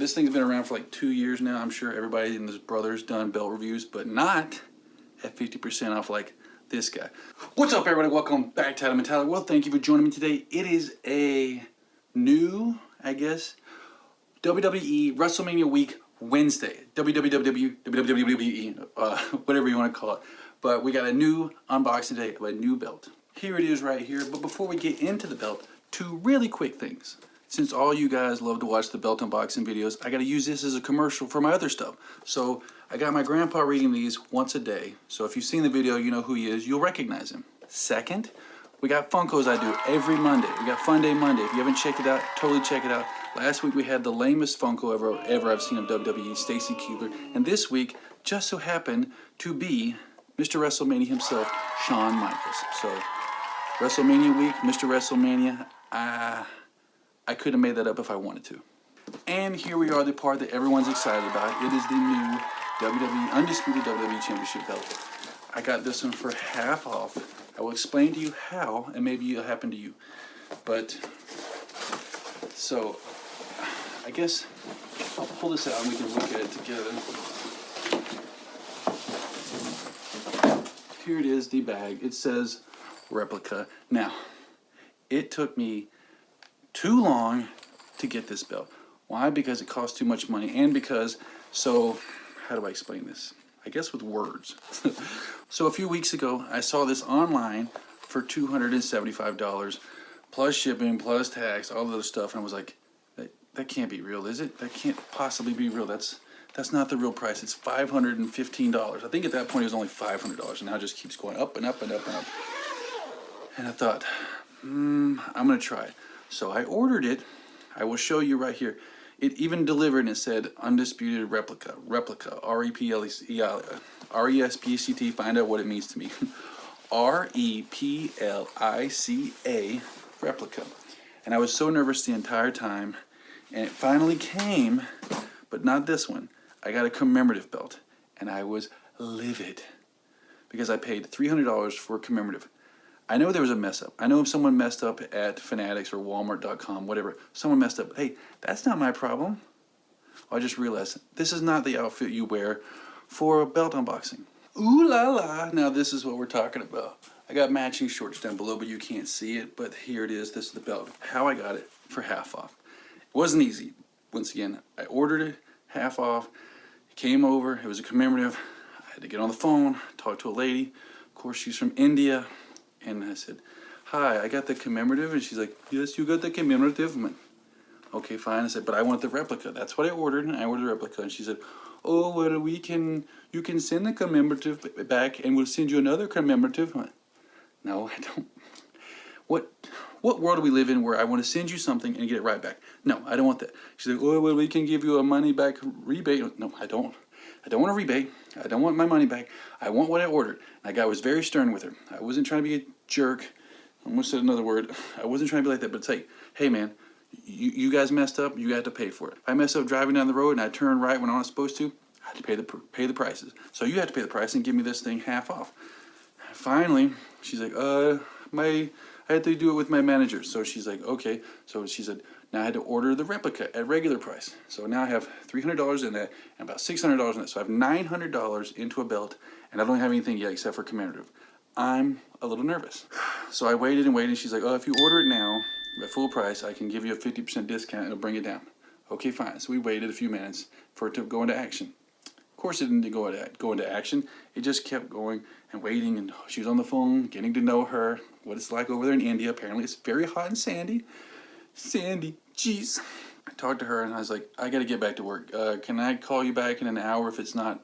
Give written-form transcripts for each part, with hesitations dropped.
This thing's been around for like 2 years now. I'm sure everybody and his brother's done belt reviews, but not at 50% off like this guy. What's up, everybody? Welcome back to Adam and Tyler. Well, thank you for joining me today. It is a new, I guess, WWE WrestleMania week Wednesday. WWE, whatever you want to call it. But we got a new unboxing today of a new belt. Here it is right here. But before we get into the belt, two really quick things. Since all you guys love to watch the belt unboxing videos, I got to use this as a commercial for my other stuff. So I got my grandpa reading these once a day. So if you've seen the video, you know who he is. You'll recognize him. Second, we got Funkos I do every Monday. We got Fun Day Monday. If you haven't checked it out, totally check it out. Last week we had the lamest Funko ever I've seen of WWE, Stacy Keibler. And this week just so happened to be Mr. WrestleMania himself, Shawn Michaels. So WrestleMania week, Mr. WrestleMania, I could have made that up if I wanted to. And here we are, the part that everyone's excited about. It is the new WWE, Undisputed WWE Championship belt. I got this one for half off. I will explain to you how, and maybe it'll happen to you. But, so, I guess I'll pull this out and we can look at it together. Here it is, the bag. It says replica. Now, it took me too long to get this belt. Why? Because it costs too much money, and because, so how do I explain this? I guess with words. So a few weeks ago, I saw this online for $275 plus shipping, plus tax, all the other stuff, and I was like, that can't be real, is it? That can't possibly be real. That's not the real price. It's $515. I think at that point it was only $500, and now it just keeps going up and up and up and up. And I thought, I'm gonna try it. So I ordered it. I will show you right here. It even delivered and it said Undisputed Replica, R-E-S-P-E-C-T, find out what it means to me. R-E-P-L-I-C-A, replica. And I was so nervous the entire time, and it finally came, but not this one. I got a commemorative belt, and I was livid because I paid $300 for a commemorative. I know there was a mess up. I know if someone messed up at Fanatics or Walmart.com, whatever, someone messed up. Hey, that's not my problem. I just realized this is not the outfit you wear for a belt unboxing. Ooh la la. Now this is what we're talking about. I got matching shorts down below, but you can't see it. But here it is. This is the belt. How I got it for half off. It wasn't easy. Once again, I ordered it half off. It came over. It was a commemorative. I had to get on the phone, talk to a lady. Of course, she's from India. And I said, hi, I got the commemorative. And she's like, yes, you got the commemorative. I'm like, okay, fine. I said, but I want the replica. That's what I ordered. And I ordered the replica. And she said, oh, well, you can send the commemorative back and we'll send you another commemorative. I'm like, no, I don't. What world do we live in where I want to send you something and get it right back? No, I don't want that. She's like, oh, well, we can give you a money back rebate. No, I don't. I don't want a rebate. I don't want my money back. I want what I ordered. And I was very stern with her. I wasn't trying to be a jerk. I almost said another word. I wasn't trying to be like that, but it's like, hey man, you guys messed up, you had to pay for it. If I messed up driving down the road and I turned right when I was supposed to, I had to pay the prices. So you had to pay the price and give me this thing half off. Finally, she's like, I had to do it with my manager. So she's like, okay. So she said, now I had to order the replica at regular price. So now I have $300 in that and about $600 in it. So I have $900 into a belt, and I don't have anything yet except for commemorative. I'm a little nervous. So I waited and waited. She's like, oh, if you order it now at full price, I can give you a 50% discount and it'll bring it down. Okay, fine. So we waited a few minutes for it to go into action. Of course it didn't go into action. It just kept going and waiting, and she was on the phone, getting to know her, what it's like over there in India. Apparently it's very hot and sandy. Sandy, jeez. I talked to her and I was like, I gotta get back to work. Can I call you back in an hour if it's not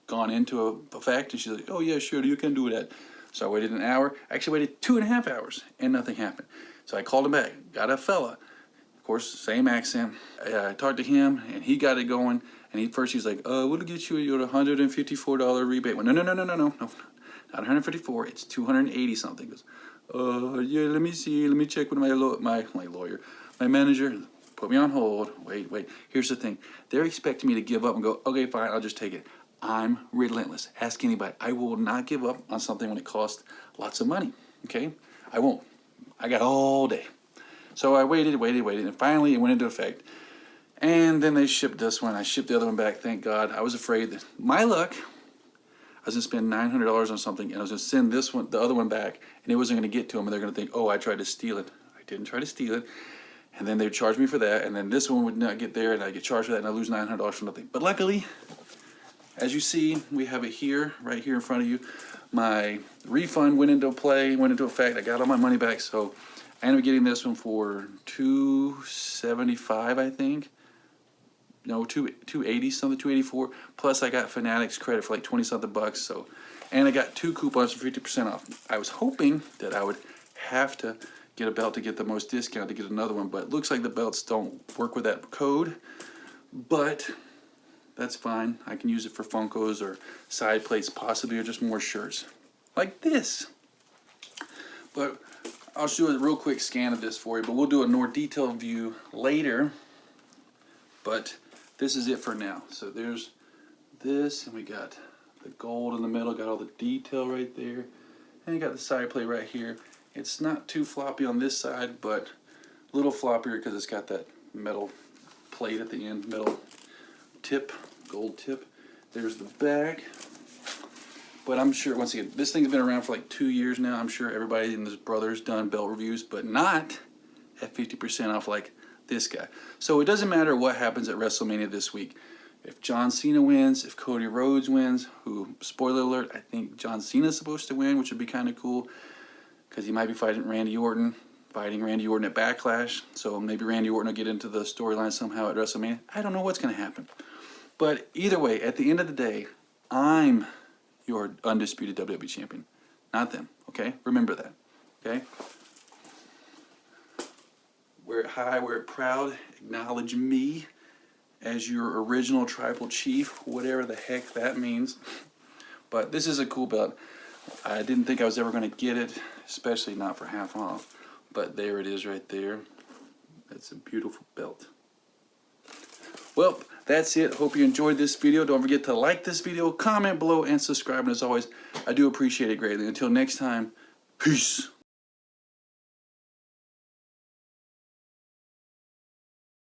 gone into effect? And she's like, oh yeah, sure, you can do that. So I waited an hour. I actually waited 2.5 hours and nothing happened. So I called him back, got a fella. Of course, same accent. I talked to him and he got it going. And he's like, we'll get you your $154 rebate. Well, no, not 154, it's 280 something. He goes, yeah, let me see, let me check with my lawyer, my manager. Put me on hold. Wait. Here's the thing. They're expecting me to give up and go, okay, fine, I'll just take it. I'm relentless. Ask anybody. I will not give up on something when it costs lots of money. Okay? I won't. I got all day. So I waited, and finally it went into effect. And then they shipped this one. I shipped the other one back, thank God. I was afraid that my luck, I was gonna spend $900 on something, and I was gonna send this one, the other one back, and it wasn't gonna get to them, and they're gonna think, oh, I tried to steal it. I didn't try to steal it. And then they'd charge me for that, and then this one would not get there, and I'd get charged for that, and I'd lose $900 for nothing. But luckily, as you see, we have it here, right here in front of you. My refund went into play, went into effect. I got all my money back, so I ended up getting this one for $275, I think. No, 280 something, 284. Plus, I got Fanatics credit for like 20 something bucks. So, and I got 2 coupons for 50% off. I was hoping that I would have to get a belt to get the most discount to get another one, but it looks like the belts don't work with that code. But that's fine. I can use it for Funkos or side plates, possibly, or just more shirts like this. But I'll show a real quick scan of this for you. But we'll do a more detailed view later. But this is it for now. So there's this, and we got the gold in the middle, got all the detail right there, and you got the side plate right here. It's not too floppy on this side, but a little floppier because it's got that metal plate at the end, metal tip, gold tip. There's the back. But I'm sure, once again, this thing's been around for like 2 years now. I'm sure everybody and his brother's done belt reviews, but not at 50% off like this guy. So it doesn't matter what happens at WrestleMania this week. If John Cena wins, if Cody Rhodes wins, who, spoiler alert, I think John Cena's supposed to win, which would be kind of cool because he might be fighting Randy Orton at Backlash. So maybe Randy Orton will get into the storyline somehow at WrestleMania. I don't know what's going to happen. But either way, at the end of the day, I'm your undisputed WWE champion, not them, okay? Remember that, okay? Wear it high, wear it proud, acknowledge me as your original tribal chief, whatever the heck that means. But this is a cool belt. I didn't think I was ever going to get it, especially not for half off. But there it is right there. That's a beautiful belt. Well, that's it. Hope you enjoyed this video. Don't forget to like this video, comment below, and subscribe. And as always, I do appreciate it greatly. Until next time, peace.